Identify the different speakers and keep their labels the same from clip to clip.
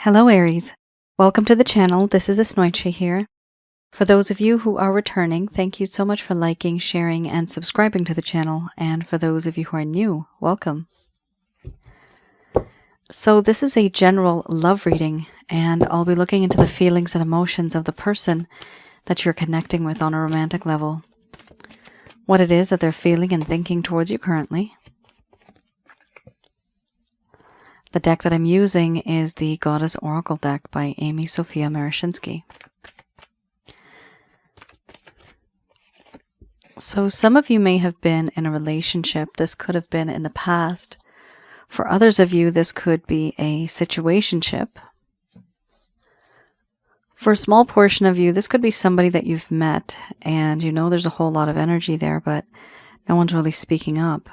Speaker 1: Hello Aries, welcome to the channel. This is Asnointia here. For those of you who are returning, thank you so much for liking, sharing, and subscribing to the channel. And for those of you who are new, welcome. So this is a general love reading, and I'll be looking into the feelings and emotions of the person that you're connecting with on a romantic level. What it is that they're feeling and thinking towards you currently. The deck that I'm using is the Goddess Oracle deck by Amy Sophia Marashinsky. So some of you may have been in a relationship. This could have been in the past. For others of you, this could be a situationship. For a small portion of you, this could be somebody that you've met and you know there's a whole lot of energy there, but no one's really speaking up.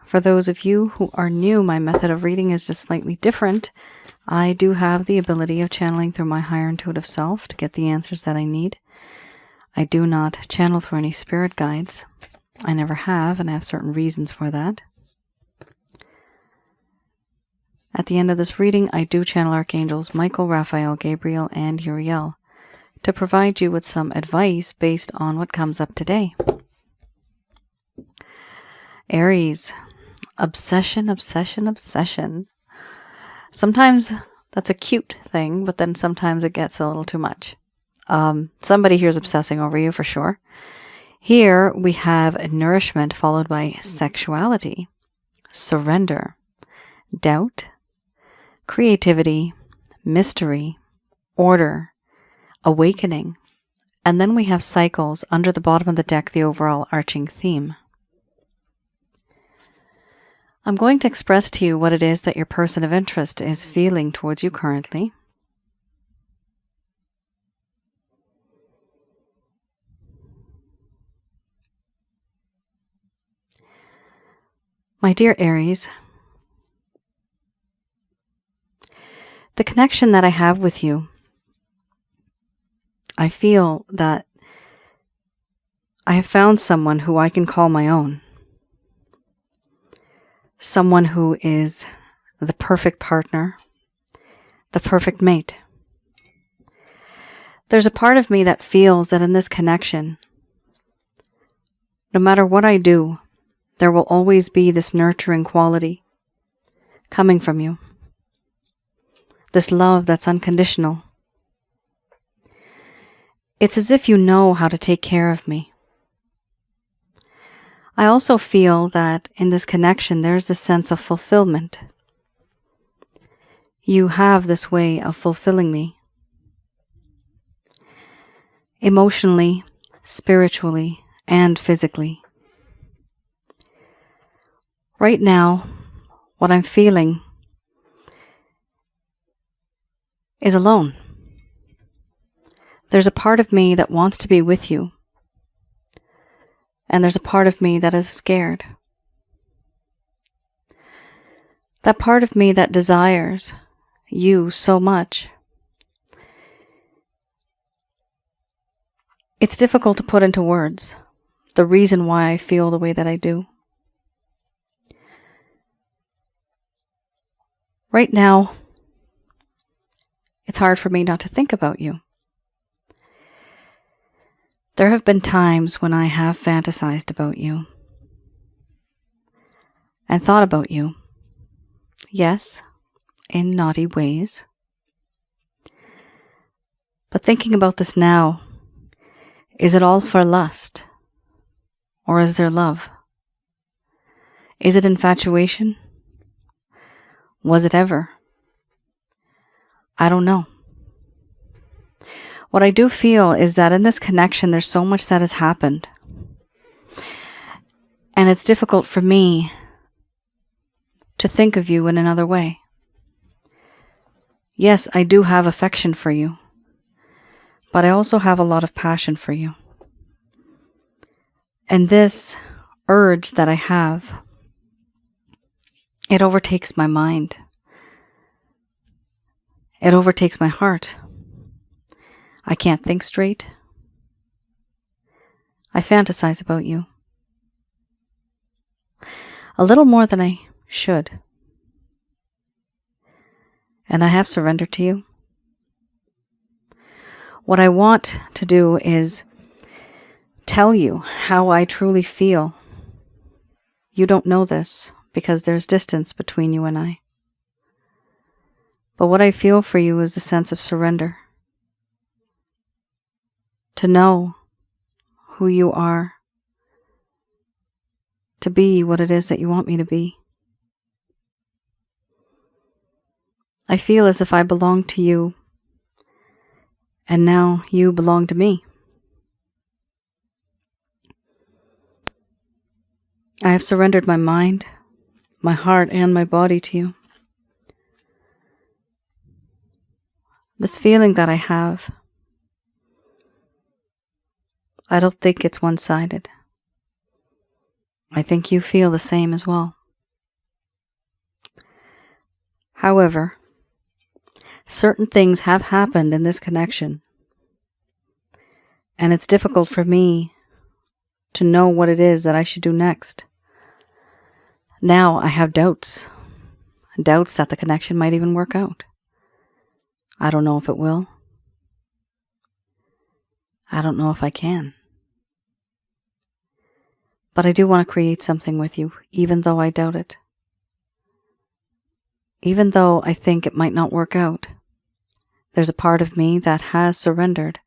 Speaker 1: For those of you who are new, my method of reading is just slightly different. I do have the ability of channeling through my higher intuitive self to get the answers that I need. I do not channel through any spirit guides. I never have, and I have certain reasons for that. At the end of this reading, I do channel Archangels Michael, Raphael, Gabriel, and Uriel to provide you with some advice based on what comes up today. Aries. Obsession, obsession, obsession. Sometimes that's a cute thing, but then sometimes it gets a little too much. Somebody here is obsessing over you for sure. Here we have nourishment followed by sexuality, surrender, doubt, creativity, mystery, order, awakening, and then we have cycles under the bottom of the deck, the overall arching theme. I'm going to express to you what it is that your person of interest is feeling towards you currently. My dear Aries, the connection that I have with you, I feel that I have found someone who I can call my own. Someone who is the perfect partner, the perfect mate. There's a part of me that feels that in this connection, no matter what I do, there will always be this nurturing quality coming from you. This love that's unconditional. It's as if you know how to take care of me. I also feel that in this connection, there's a sense of fulfillment. You have this way of fulfilling me. Emotionally, spiritually, and physically. Right now, what I'm feeling is alone. There's a part of me that wants to be with you. And there's a part of me that is scared. That part of me that desires you so much. It's difficult to put into words the reason why I feel the way that I do. Right now, it's hard for me not to think about you. There have been times when I have fantasized about you and thought about you. Yes, in naughty ways. But thinking about this now, is it all for lust? Or is there love? Is it infatuation? Was it ever? I don't know. What I do feel is that in this connection, there's so much that has happened. And it's difficult for me to think of you in another way. Yes, I do have affection for you, but I also have a lot of passion for you. And this urge that I have, it overtakes my mind. It overtakes my heart. I can't think straight. I fantasize about you. A little more than I should. And I have surrendered to you. What I want to do is tell you how I truly feel. You don't know this because there's distance between you and I. But what I feel for you is a sense of surrender. To know who you are. To be what it is that you want me to be. I feel as if I belong to you, and now you belong to me. I have surrendered my mind, my heart, and my body to you. This feeling that I have, I don't think it's one-sided. I think you feel the same as well. However, certain things have happened in this connection, and it's difficult for me to know what it is that I should do next. Now I have doubts that the connection might even work out. I don't know if it will. I don't know if I can. But I do want to create something with you, even though I doubt it. Even though I think it might not work out, there's a part of me that has surrendered,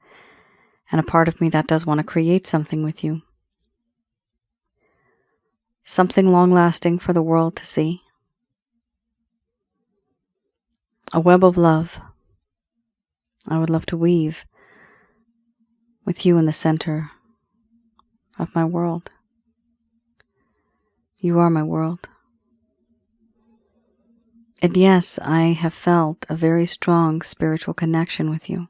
Speaker 1: and a part of me that does want to create something with you. Something long-lasting for the world to see. A web of love I would love to weave with you in the center of my world. You are my world. And yes, I have felt a very strong spiritual connection with you.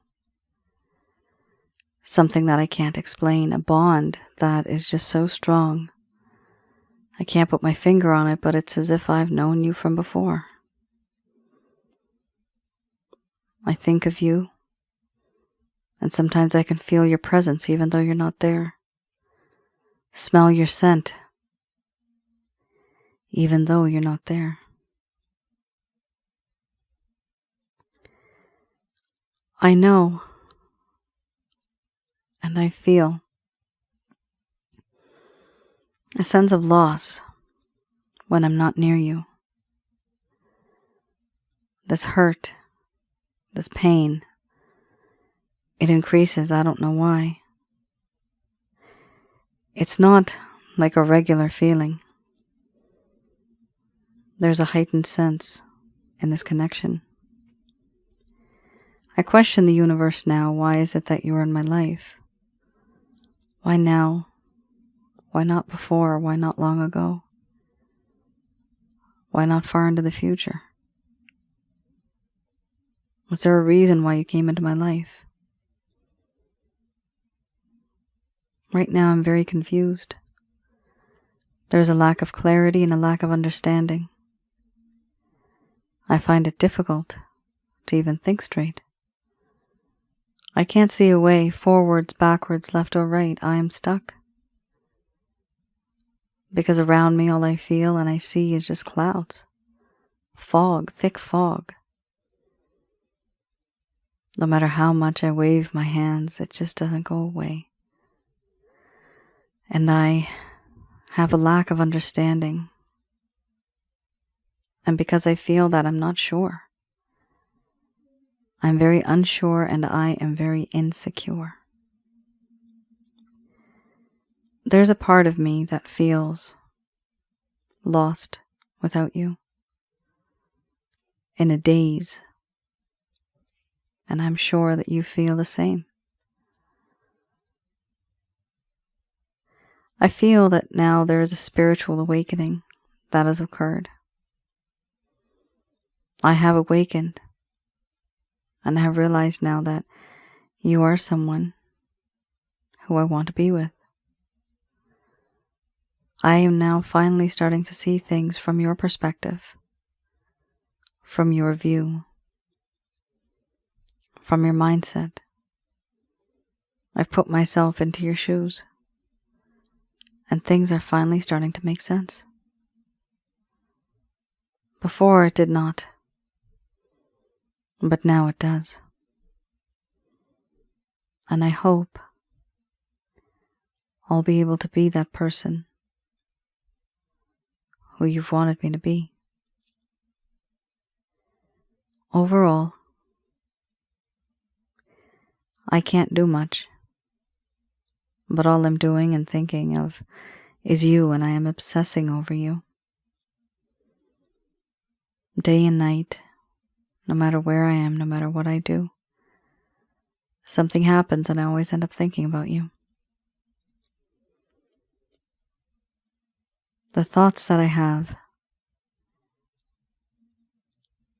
Speaker 1: Something that I can't explain, a bond that is just so strong. I can't put my finger on it, but it's as if I've known you from before. I think of you, and sometimes I can feel your presence even though you're not there. Smell your scent, even though you're not there. I know, and I feel a sense of loss when I'm not near you. This hurt, this pain, it increases. I don't know why. It's not like a regular feeling. There's a heightened sense in this connection. I question the universe now. Why is it that you are in my life? Why now? Why not before? Why not long ago? Why not far into the future? Was there a reason why you came into my life? Right now I'm very confused. There's a lack of clarity and a lack of understanding. I find it difficult to even think straight. I can't see a way, forwards, backwards, left or right. I am stuck. Because around me all I feel and I see is just clouds. Fog, thick fog. No matter how much I wave my hands, it just doesn't go away. And I have a lack of understanding. And because I feel that, I'm not sure. I'm very unsure and I am very insecure. There's a part of me that feels lost without you, in a daze, and I'm sure that you feel the same. I feel that now there is a spiritual awakening that has occurred. I have awakened, and I have realized now that you are someone who I want to be with. I am now finally starting to see things from your perspective, from your view, from your mindset. I've put myself into your shoes. And things are finally starting to make sense. Before it did not, but now it does. And I hope I'll be able to be that person who you've wanted me to be. Overall, I can't do much, but all I'm doing and thinking of is you, and I am obsessing over you. Day and night, no matter where I am, no matter what I do, something happens and I always end up thinking about you. The thoughts that I have,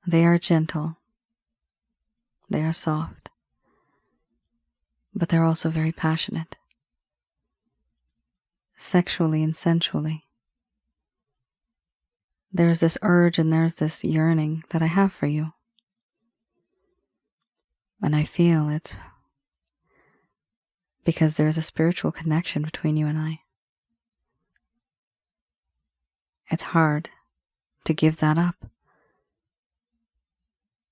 Speaker 1: they are gentle, they are soft, but they're also very passionate, sexually and sensually. There's this urge and there's this yearning that I have for you. And I feel it's because there's a spiritual connection between you and I. It's hard to give that up.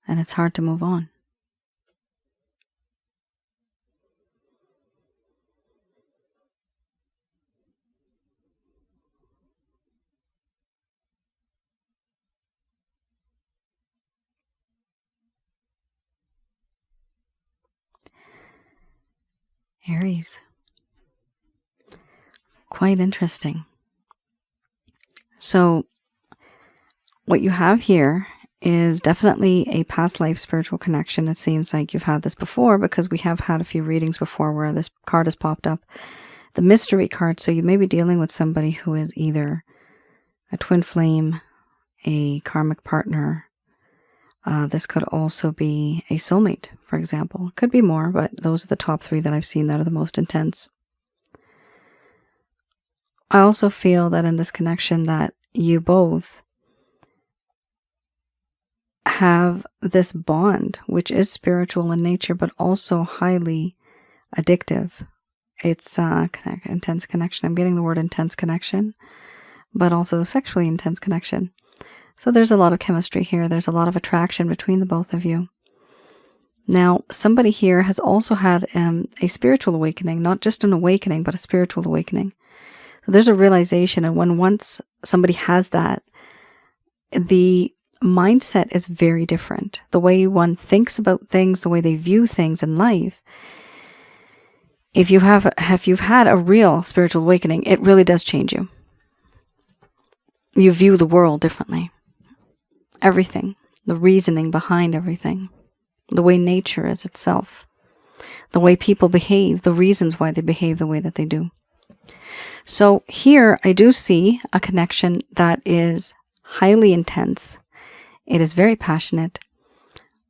Speaker 1: And it's hard to move on. Aries. Quite interesting. So, what you have here is definitely a past life spiritual connection. It seems like you've had this before because we have had a few readings before where this card has popped up. The mystery card, so you may be dealing with somebody who is either a twin flame, a karmic partner. This could also be a soulmate, for example. Could be more, but those are the top 3 that I've seen that are the most intense. I also feel that in this connection that you both have this bond, which is spiritual in nature, but also highly addictive. It's intense connection. I'm getting the word intense connection, but also sexually intense connection. So there's a lot of chemistry here. There's a lot of attraction between the both of you. Now, somebody here has also had a spiritual awakening, not just an awakening, but a spiritual awakening. So there's a realization, and once somebody has that, the mindset is very different. The way one thinks about things, the way they view things in life. If you've had a real spiritual awakening, it really does change you. You view the world differently. Everything, the reasoning behind everything, the way nature is itself, the way people behave, the reasons why they behave the way that they do. So here I do see a connection that is highly intense. It is very passionate.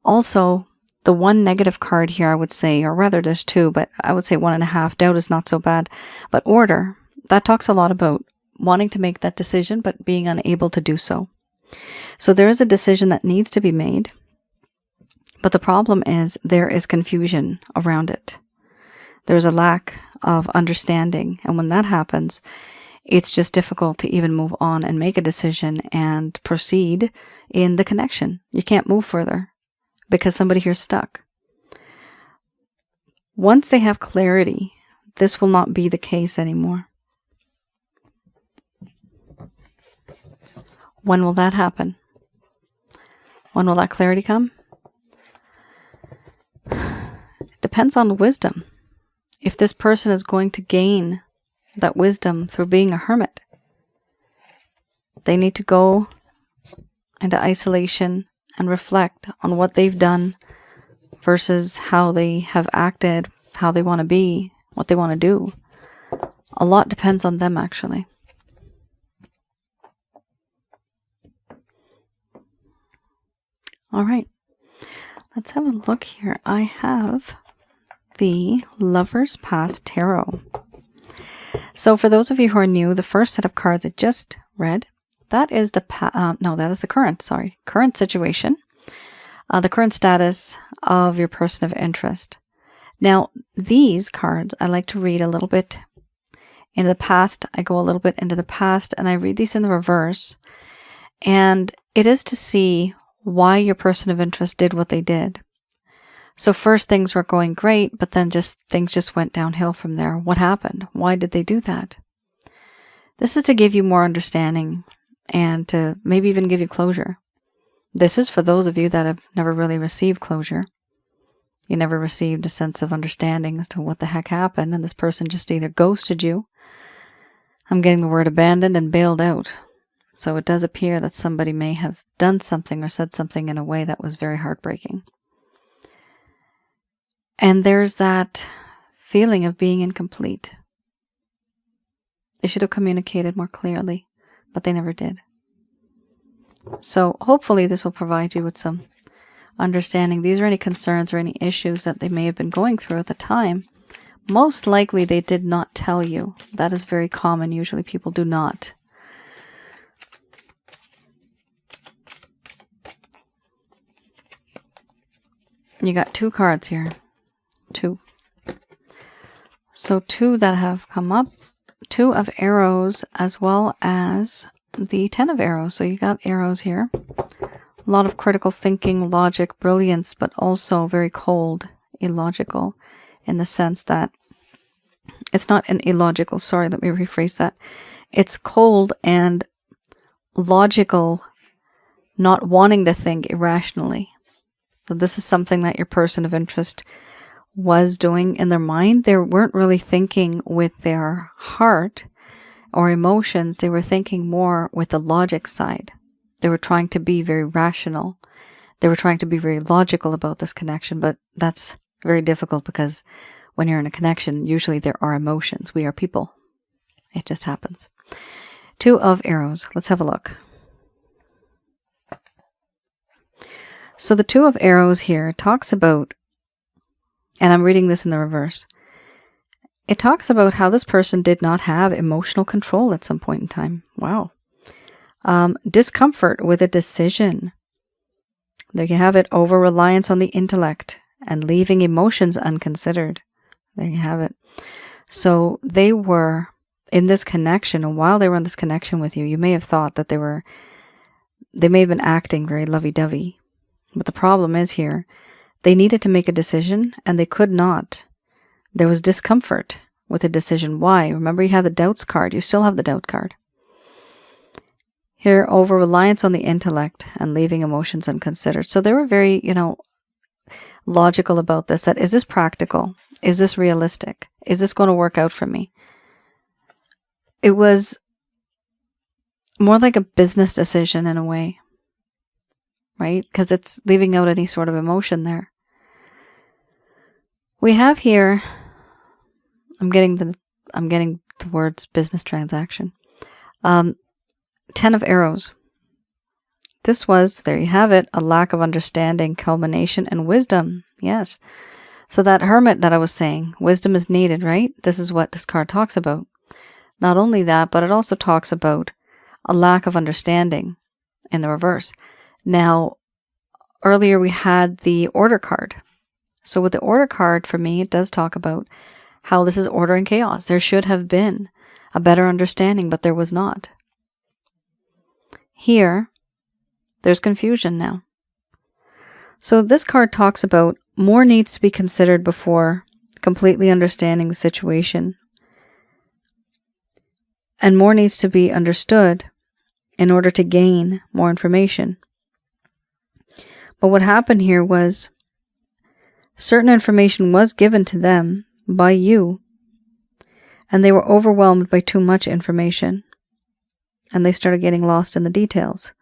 Speaker 1: Also, the one negative card here, I would say, or rather there's 2, but I would say 1.5. Doubt is not so bad. But order, that talks a lot about wanting to make that decision, but being unable to do so. So there is a decision that needs to be made. But the problem is there is confusion around it. There's a lack of understanding. And when that happens, it's just difficult to even move on and make a decision and proceed in the connection. You can't move further because somebody here's stuck. Once they have clarity, this will not be the case anymore. When will that happen? When will that clarity come? It depends on the wisdom. If this person is going to gain that wisdom through being a hermit, they need to go into isolation and reflect on what they've done versus how they have acted, how they want to be, what they want to do. A lot depends on them, actually. All right, let's have a look here. I have the Lover's Path Tarot. So for those of you who are new, the first set of cards I just read, that is the current situation, the current status of your person of interest. Now, these cards I like to read a little bit into the past. I go a little bit into the past and I read these in the reverse. And it is to see why your person of interest did what they did. So first things were going great, but then things just went downhill from there. What happened? Why did they do that? This is to give you more understanding and to maybe even give you closure. This is for those of you that have never really received closure. You never received a sense of understanding as to what the heck happened, and this person just either ghosted you. I'm getting the word abandoned and bailed out. So it does appear that somebody may have done something or said something in a way that was very heartbreaking. And there's that feeling of being incomplete. They should have communicated more clearly, but they never did. So hopefully this will provide you with some understanding. These are any concerns or any issues that they may have been going through at the time. Most likely they did not tell you. That is very common. Usually people do not. You got 2 cards here. 2. So 2 that have come up. 2 of arrows as well as the 10 of arrows. So you got arrows here. A lot of critical thinking, logic, brilliance, but also very cold, illogical, in the sense that it's not an illogical. Sorry, let me rephrase that. It's cold and logical, not wanting to think irrationally. So this is something that your person of interest was doing in their mind. They weren't really thinking with their heart or emotions. They were thinking more with the logic side. They were trying to be very rational. They were trying to be very logical about this connection, but that's very difficult because when you're in a connection, usually there are emotions. We are people. It just happens. 2 of arrows. Let's have a look. So the 2 of arrows here talks about, and I'm reading this in the reverse, it talks about how this person did not have emotional control at some point in time. Wow. Discomfort with a decision. There you have it. Over-reliance on the intellect and leaving emotions unconsidered. There you have it. So they were in this connection, and while they were in this connection with you, you may have thought that they may have been acting very lovey-dovey. But the problem is here, they needed to make a decision and they could not. There was discomfort with a decision. Why? Remember, you had the doubts card. You still have the doubt card. Here, over-reliance on the intellect and leaving emotions unconsidered. So they were very, logical about this. That, is this practical? Is this realistic? Is this going to work out for me? It was more like a business decision in a way, right? Because it's leaving out any sort of emotion there. We have here, I'm getting the words business transaction. 10 of arrows. This was, there you have it, a lack of understanding, culmination, and wisdom. Yes. So that hermit that I was saying, wisdom is needed, right? This is what this card talks about. Not only that, but it also talks about a lack of understanding in the reverse. Now, earlier we had the order card. So with the order card, for me, it does talk about how this is order and chaos. There should have been a better understanding, but there was not. Here, there's confusion now. So this card talks about more needs to be considered before completely understanding the situation. And more needs to be understood in order to gain more information. But what happened here was certain information was given to them by you, and they were overwhelmed by too much information, and they started getting lost in the details.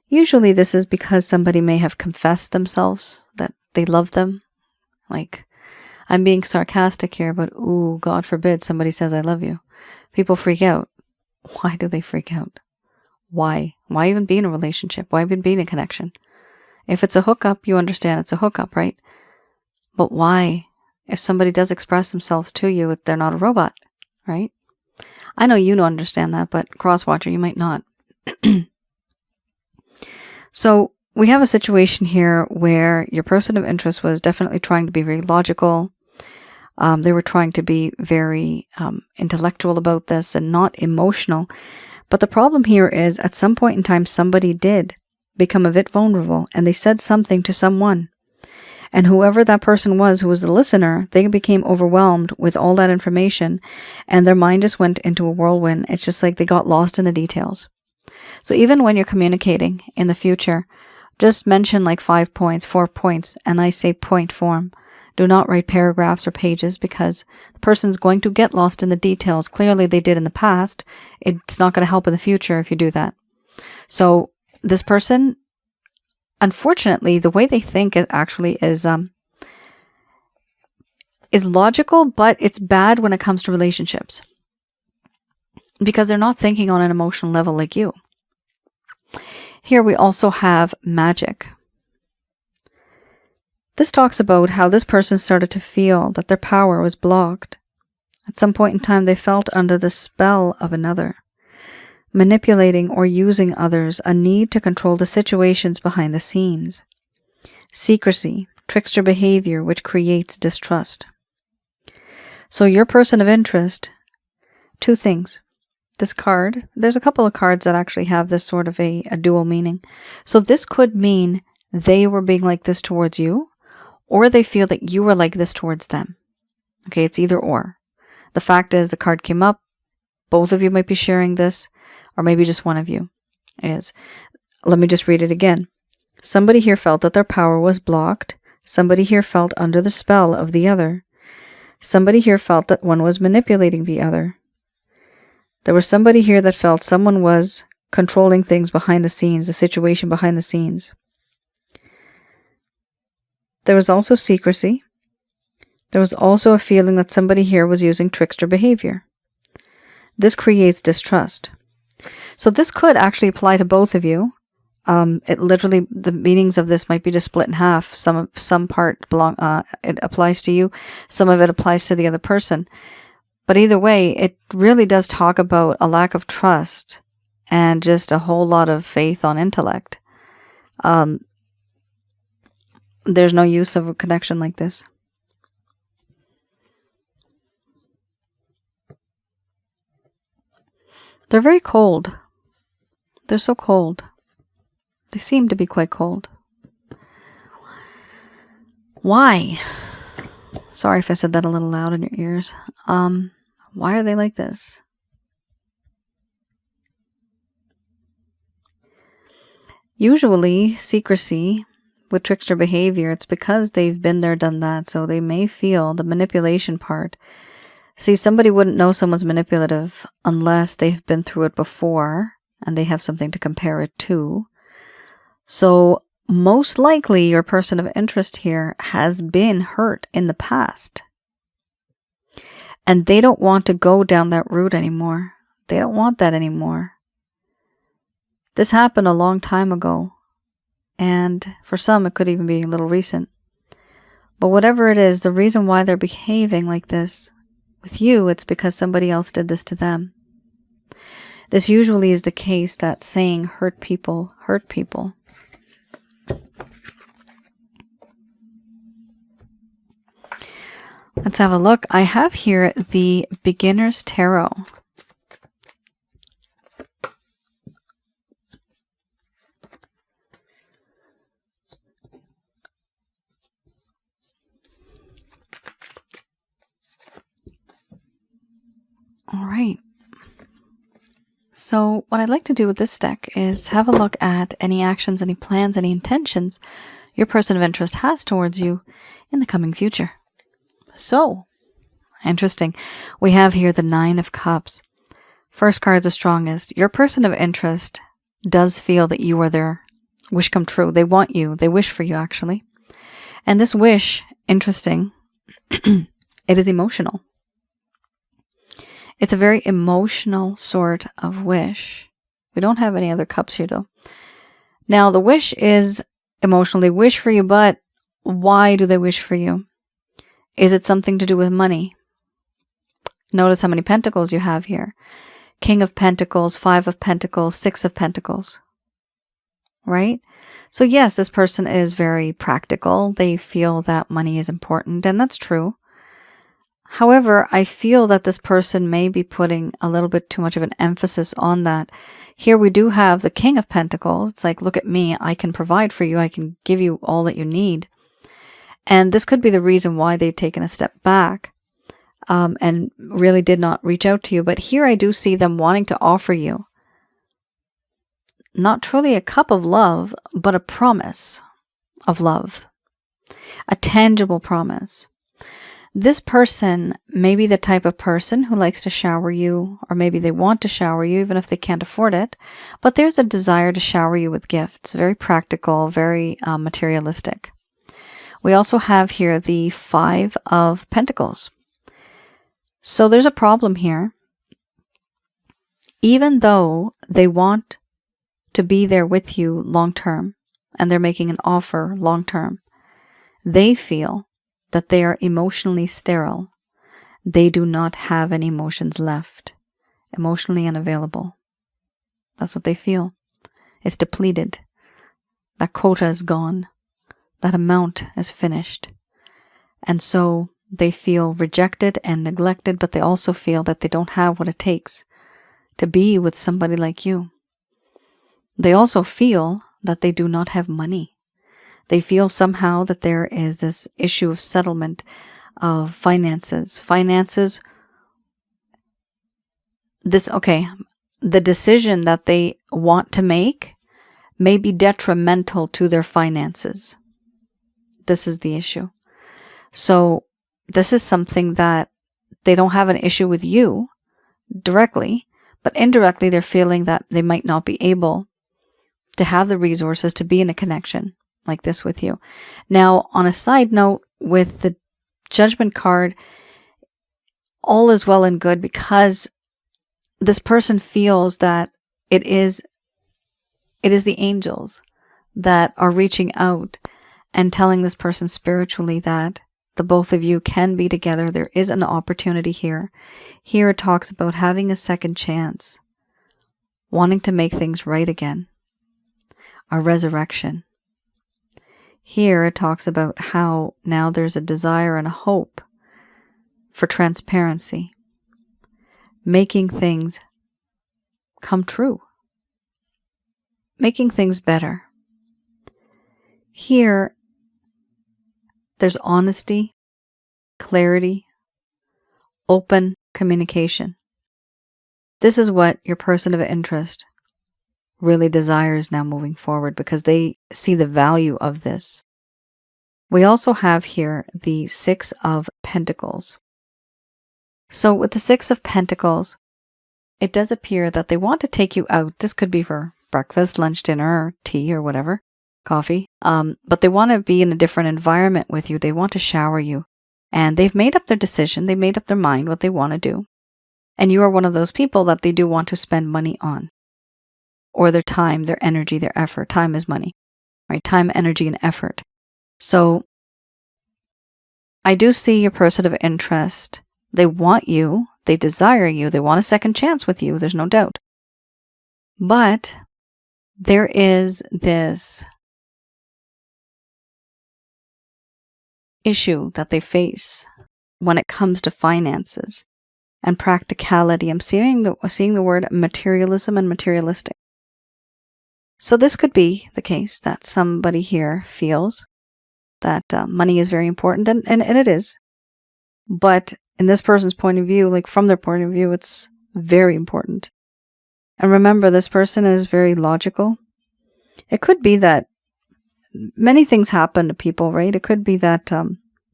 Speaker 1: Usually this is because somebody may have confessed themselves that they love them. Like, I'm being sarcastic here, but ooh, God forbid somebody says I love you. People freak out. Why do they freak out? Why? Why even be in a relationship? Why even be in a connection? If it's a hookup, you understand it's a hookup, right? But why? If somebody does express themselves to you, they're not a robot, right? I know you don't understand that, but crosswatcher, you might not. So we have a situation here where your person of interest was definitely trying to be very logical, They were trying to be very intellectual about this and not emotional. But the problem here is at some point in time, somebody did become a bit vulnerable and they said something to someone. And whoever that person was who was the listener, they became overwhelmed with all that information and their mind just went into a whirlwind. It's just like they got lost in the details. So even when you're communicating in the future, just mention like 5 points, 4 points, and I say point form. Do not write paragraphs or pages because the person's going to get lost in the details. Clearly they did in the past. It's not going to help in the future if you do that. So this person, unfortunately, the way they think is logical, but it's bad when it comes to relationships because they're not thinking on an emotional level like you. Here we also have magic. This talks about how this person started to feel that their power was blocked. At some point in time, they felt under the spell of another, manipulating or using others, a need to control the situations behind the scenes. Secrecy, trickster behavior, which creates distrust. So your person of interest, 2 things. This card, there's a couple of cards that actually have this sort of a dual meaning. So this could mean they were being like this towards you, or they feel that you were like this towards them. Okay, it's either or. The fact is the card came up, both of you might be sharing this, or maybe just one of you is. Let me just read it again. Somebody here felt that their power was blocked. Somebody here felt under the spell of the other. Somebody here felt that one was manipulating the other. There was somebody here that felt someone was controlling things behind the scenes, the situation behind the scenes. There was also secrecy. There was also a feeling that somebody here was using trickster behavior. This creates distrust. So this could actually apply to both of you. It literally, the meanings of this might be just split in half. Some part it applies to you. Some of it applies to the other person. But either way, it really does talk about a lack of trust and just a whole lot of faith on intellect. There's no use of a connection like this. They're very cold. They're so cold. They seem to be quite cold. Why? Sorry if I said that a little loud in your ears. Why are they like this? Usually, secrecy with trickster behavior, it's because they've been there, done that, so they may feel the manipulation part. See, somebody wouldn't know someone's manipulative unless they've been through it before and they have something to compare it to. So most likely your person of interest here has been hurt in the past. And they don't want to go down that route anymore. They don't want that anymore. This happened a long time ago. And for some, it could even be a little recent. But whatever it is, the reason why they're behaving like this with you, it's because somebody else did this to them. This usually is the case, that saying, hurt people hurt people. Let's have a look. I have here the Beginner's Tarot. All right. So what I'd like to do with this deck is have a look at any actions, any plans, any intentions your person of interest has towards you in the coming future. So, interesting. We have here the 9 of Cups. First card's the strongest. Your person of interest does feel that you are their wish come true. They want you. They wish for you, actually. And this wish, interesting, it is emotional. It's a very emotional sort of wish. We don't have any other cups here, though. Now, the wish is emotional. They wish for you, but why do they wish for you? Is it something to do with money? Notice how many pentacles you have here. King of Pentacles, 5 of Pentacles, 6 of Pentacles. Right? So yes, this person is very practical. They feel that money is important, and that's true. However, I feel that this person may be putting a little bit too much of an emphasis on that. Here we do have the King of Pentacles. It's like, look at me. I can provide for you. I can give you all that you need. And this could be the reason why they've taken a step back and really did not reach out to you. But here I do see them wanting to offer you not truly a cup of love, but a promise of love, a tangible promise. This person may be the type of person who likes to shower you, or maybe they want to shower you even if they can't afford it, but there's a desire to shower you with gifts, very practical, very materialistic. We also have here the Five of Pentacles. So there's a problem here. Even though they want to be there with you long term, and they're making an offer long term, they feel that they are emotionally sterile. They do not have any emotions left. Emotionally unavailable. That's what they feel. It's depleted. That quota is gone. That amount is finished. And so they feel rejected and neglected, but they also feel that they don't have what it takes to be with somebody like you. They also feel that they do not have money. They feel somehow that there is this issue of settlement of finances. The decision that they want to make may be detrimental to their finances. This is the issue. So this is something that they don't have an issue with you directly, but indirectly they're feeling that they might not be able to have the resources to be in a connection like this with you. Now, on a side note, with the Judgment card, all is well and good because this person feels that it is the angels that are reaching out and telling this person spiritually that the both of you can be together. There is an opportunity here. Here it talks about having a second chance, wanting to make things right again, a resurrection. Here it talks about how now there's a desire and a hope for transparency, making things come true, making things better. Here, there's honesty, clarity, open communication. This is what your person of interest really desires now moving forward because they see the value of this. We also have here the Six of Pentacles. So with the Six of Pentacles, it does appear that they want to take you out. This could be for breakfast, lunch, dinner, or tea, or whatever, coffee. But they want to be in a different environment with you. They want to shower you. And they've made up their decision. They made up their mind what they want to do. And you are one of those people that they do want to spend money on. Or their time, their energy, their effort. Time is money, right? Time, energy, and effort. So I do see your person of interest. They want you. They desire you. They want a second chance with you. There's no doubt. But there is this issue that they face when it comes to finances and practicality. I'm seeing the word materialism and materialistic. So this could be the case that somebody here feels that money is very important, and it is. But in this person's point of view, like from their point of view, it's very important. And remember, this person is very logical. It could be that many things happen to people, right? It could be that,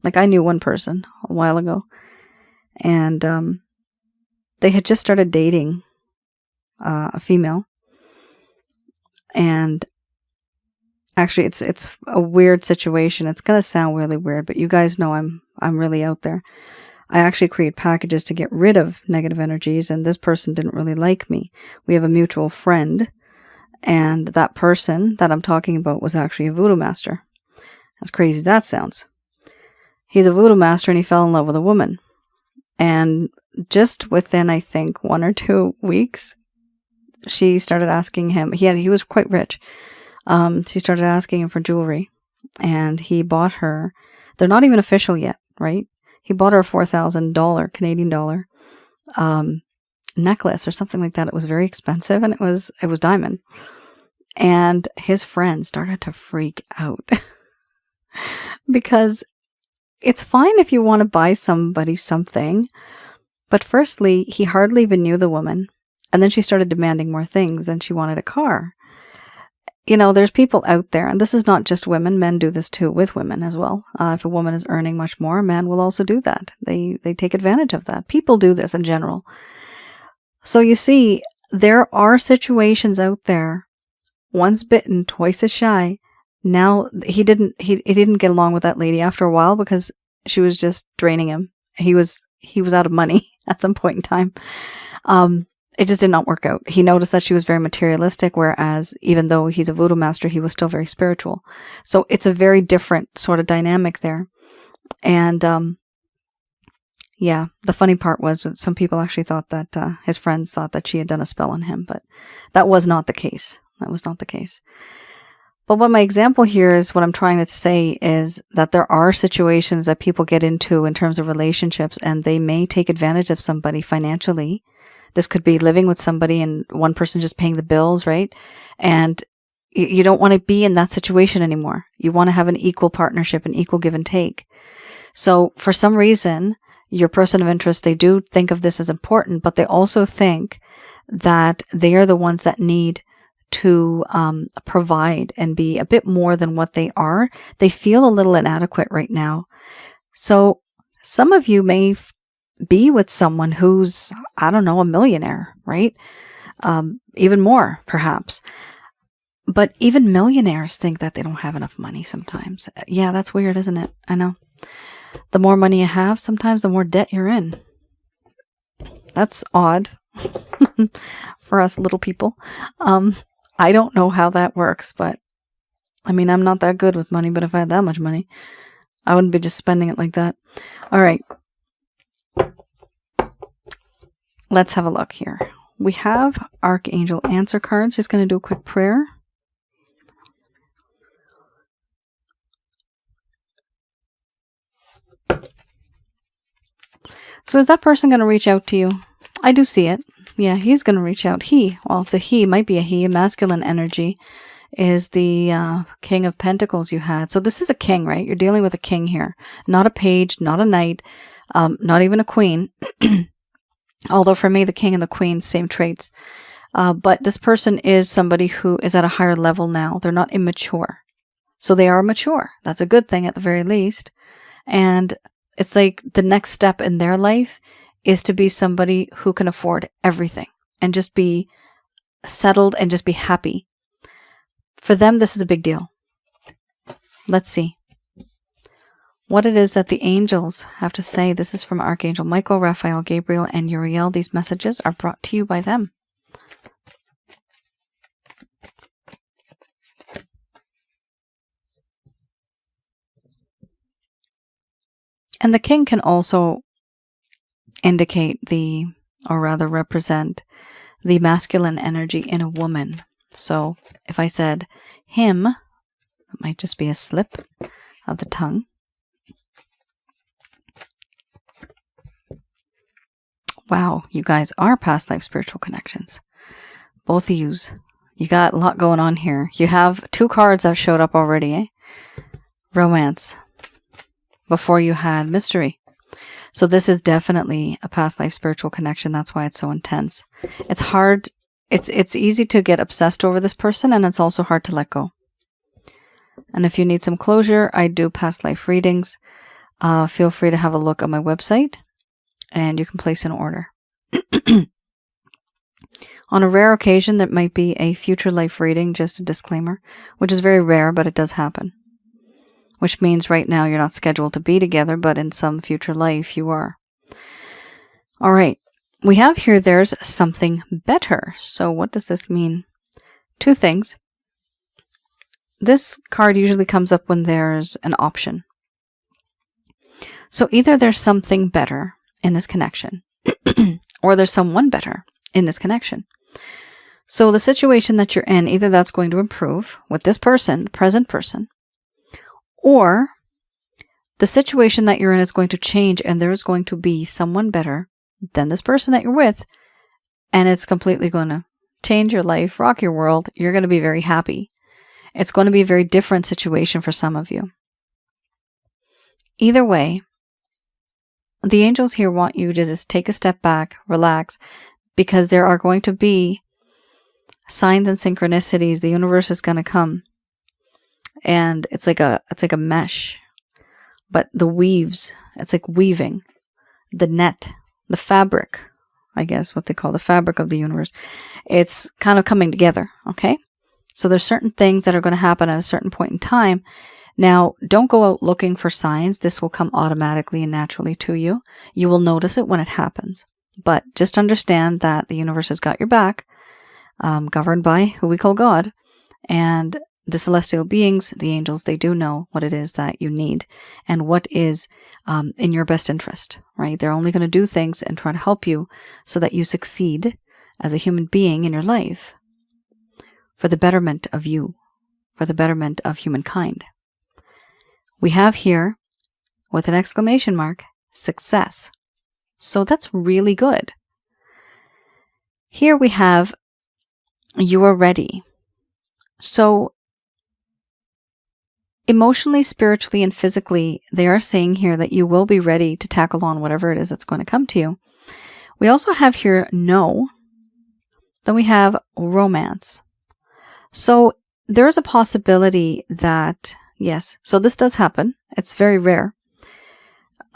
Speaker 1: like I knew one person a while ago, and they had just started dating a female. And actually, it's a weird situation. It's going to sound really weird, but you guys know I'm really out there. I actually create packages to get rid of negative energies, and this person didn't really like me. We have a mutual friend, and that person that I'm talking about was actually a voodoo master. As crazy as that sounds. He's a voodoo master, and he fell in love with a woman. And just within, I think, 1 or 2 weeks, she started asking him, he was quite rich. She started asking him for jewelry, and he bought her. They're not even official yet, right? He bought her a $4,000 Canadian dollar necklace or something like that. It was very expensive, and it was diamond. And his friend started to freak out because it's fine if you want to buy somebody something, but firstly, he hardly even knew the woman, and then she started demanding more things, and she wanted a car. You know, there's people out there, and this is not just women. Men do this too with women as well. If a woman is earning much more, a man will also do that. They take advantage of that. People do this in general. So you see, there are situations out there. Once bitten, twice as shy. Now he didn't get along with that lady after a while because she was just draining him. He was out of money at some point in time. It just did not work out. He noticed that she was very materialistic, whereas even though he's a voodoo master, he was still very spiritual. So it's a very different sort of dynamic there. And yeah, the funny part was that some people actually thought that his friends thought that she had done a spell on him, but that was not the case. That was not the case. But what my example here is, what I'm trying to say is that there are situations that people get into in terms of relationships, and they may take advantage of somebody financially. This could be living with somebody and one person just paying the bills, right? And you don't want to be in that situation anymore. You want to have an equal partnership, an equal give and take. So for some reason, your person of interest, they do think of this as important, but they also think that they are the ones that need to provide and be a bit more than what they are. They feel a little inadequate right now. So some of you may be with someone who's, I don't know, a millionaire, right? Even more, perhaps. But even millionaires think that they don't have enough money sometimes. Yeah, that's weird, isn't it? I know. The more money you have, sometimes the more debt you're in. That's odd for us little people. I don't know how that works, but I mean, I'm not that good with money, but if I had that much money, I wouldn't be just spending it like that. All right. Let's have a look here. We have Archangel answer cards. Just going to do a quick prayer. So is that person going to reach out to you? I do see it. Yeah, he's going to reach out. It's a he, might be a he, a masculine energy is the King of Pentacles you had. So this is a king, right? You're dealing with a king here. Not a page, not a knight, not even a queen. Although for me, the king and the queen, same traits. But this person is somebody who is at a higher level now. They're not immature. So they are mature. That's a good thing at the very least. And it's like the next step in their life is to be somebody who can afford everything and just be settled and just be happy. For them, this is a big deal. Let's see what it is that the angels have to say. This is from Archangel Michael, Raphael, Gabriel, and Uriel. These messages are brought to you by them. And the king can also indicate or rather represent the masculine energy in a woman. So if I said him, it might just be a slip of the tongue. Wow, you guys are past life spiritual connections. Both of yous. You got a lot going on here. You have 2 cards that showed up already, eh? Romance. Before you had mystery. So this is definitely a past life spiritual connection. That's why it's so intense. It's hard. It's easy to get obsessed over this person, and it's also hard to let go. And if you need some closure, I do past life readings. Feel free to have a look on my website, and you can place an order. On a rare occasion, there might be a future life reading, just a disclaimer, which is very rare, but it does happen. Which means right now you're not scheduled to be together, but in some future life you are. All right. We have here, there's something better. So what does this mean? 2 things. This card usually comes up when there's an option. So either there's something better in this connection, or there's someone better in this connection. So the situation that you're in, either that's going to improve with this person, the present person, or the situation that you're in is going to change, and there's going to be someone better than this person that you're with, and it's completely going to change your life, rock your world. You're going to be very happy. It's going to be a very different situation for some of you. Either way, the angels here want you to just take a step back, relax, because there are going to be signs and synchronicities. The universe is going to come, and it's like a mesh, but the weaves, it's like weaving the net, the fabric, I guess what they call the fabric of the universe. It's kind of coming together, okay? So there's certain things that are going to happen at a certain point in time. Now, don't go out looking for signs. This will come automatically and naturally to you. You will notice it when it happens. But just understand that the universe has got your back, governed by who we call God. And the celestial beings, the angels, they do know what it is that you need and what is in your best interest, right? They're only going to do things and try to help you so that you succeed as a human being in your life for the betterment of you, for the betterment of humankind. We have here, with an exclamation mark, success. So that's really good. Here we have, you are ready. So emotionally, spiritually, and physically, they are saying here that you will be ready to tackle on whatever it is that's going to come to you. We also have here no. Then we have romance. So there's a possibility that, yes, so this does happen. It's very rare.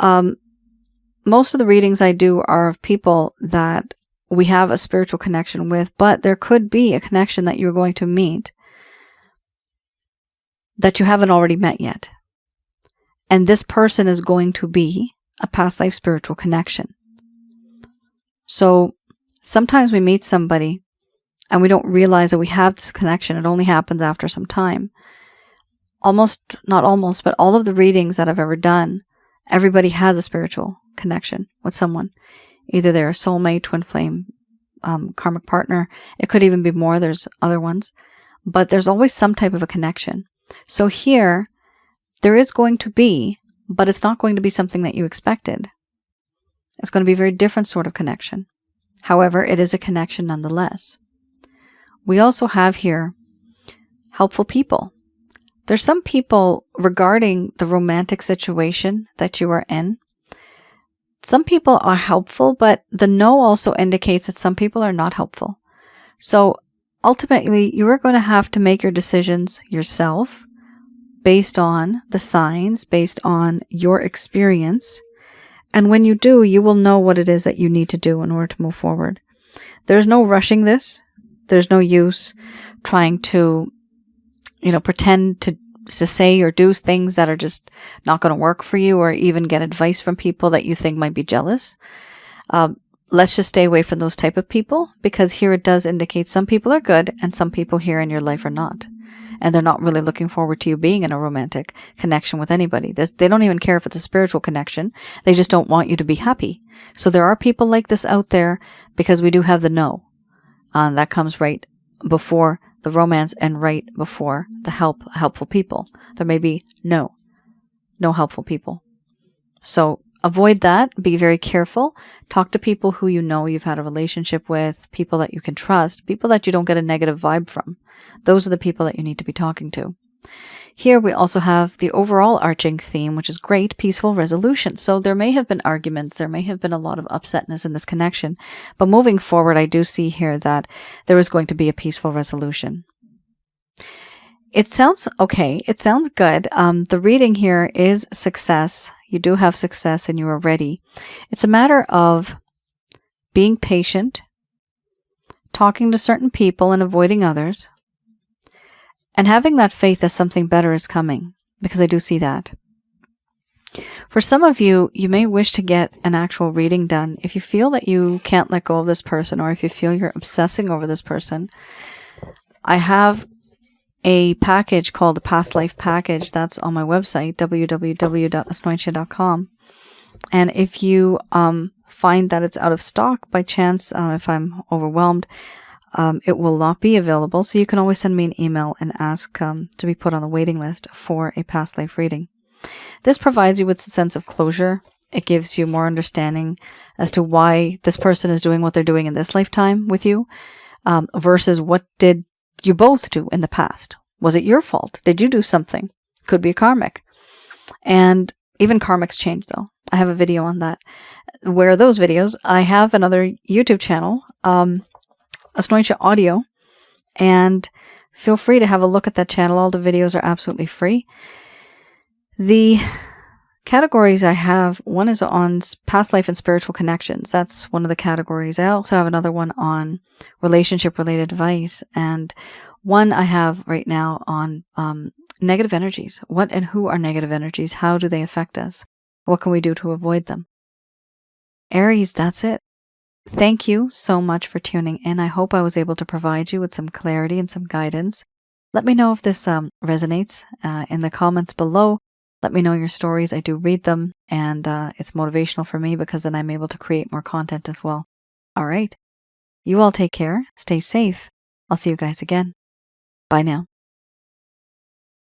Speaker 1: Most of the readings I do are of people that we have a spiritual connection with, but there could be a connection that you're going to meet that you haven't already met yet. And this person is going to be a past life spiritual connection. So sometimes we meet somebody and we don't realize that we have this connection. It only happens after some time. Not almost, but all of the readings that I've ever done, everybody has a spiritual connection with someone. Either they're a soulmate, twin flame, karmic partner. It could even be more. There's other ones. But there's always some type of a connection. So here, there is going to be, but it's not going to be something that you expected. It's going to be a very different sort of connection. However, it is a connection nonetheless. We also have here helpful people. There's some people regarding the romantic situation that you are in. Some people are helpful, but the no also indicates that some people are not helpful. So ultimately, you are going to have to make your decisions yourself based on the signs, based on your experience. And when you do, you will know what it is that you need to do in order to move forward. There's no rushing this. There's no use trying to, pretend to say or do things that are just not going to work for you, or even get advice from people that you think might be jealous. Let's just stay away from those type of people, because here it does indicate some people are good and some people here in your life are not. And they're not really looking forward to you being in a romantic connection with anybody. They don't even care if it's a spiritual connection. They just don't want you to be happy. So there are people like this out there, because we do have the no. That comes right before the romance and right before the helpful people. There may be no helpful people. So avoid that. Be very careful. Talk to people who you know you've had a relationship with, people that you can trust, people that you don't get a negative vibe from. Those are the people that you need to be talking to. Here we also have the overall arching theme, which is great, peaceful resolution. So there may have been arguments, there may have been a lot of upsetness in this connection, but moving forward, I do see here that there is going to be a peaceful resolution. It sounds okay. It sounds good. The reading here is success. You do have success and you are ready. It's a matter of being patient, talking to certain people and avoiding others, and having that faith that something better is coming, because I do see that. For some of you, you may wish to get an actual reading done. If you feel that you can't let go of this person, or if you feel you're obsessing over this person, I have a package called the Past Life Package that's on my website, www.asnointia.com. And if you find that it's out of stock by chance, if I'm overwhelmed, it will not be available. So you can always send me an email and ask to be put on the waiting list for a past life reading. This provides you with a sense of closure. It gives you more understanding as to why this person is doing what they're doing in this lifetime with you, versus what did you both do in the past. Was it your fault? Did you do something? Could be karmic. And even karmics change, though. I have a video on that. Where are those videos? I have another YouTube channel, Asnointia Audio, and feel free to have a look at that channel. All the videos are absolutely free. The categories I have, one is on past life and spiritual connections. That's one of the categories. I also have another one on relationship-related advice, and one I have right now on negative energies. What and who are negative energies? How do they affect us? What can we do to avoid them? Aries, that's it. Thank you so much for tuning in. I hope I was able to provide you with some clarity and some guidance. Let me know if this resonates in the comments below. Let me know your stories. I do read them, and it's motivational for me because then I'm able to create more content as well. All right. You all take care. Stay safe. I'll see you guys again. Bye now.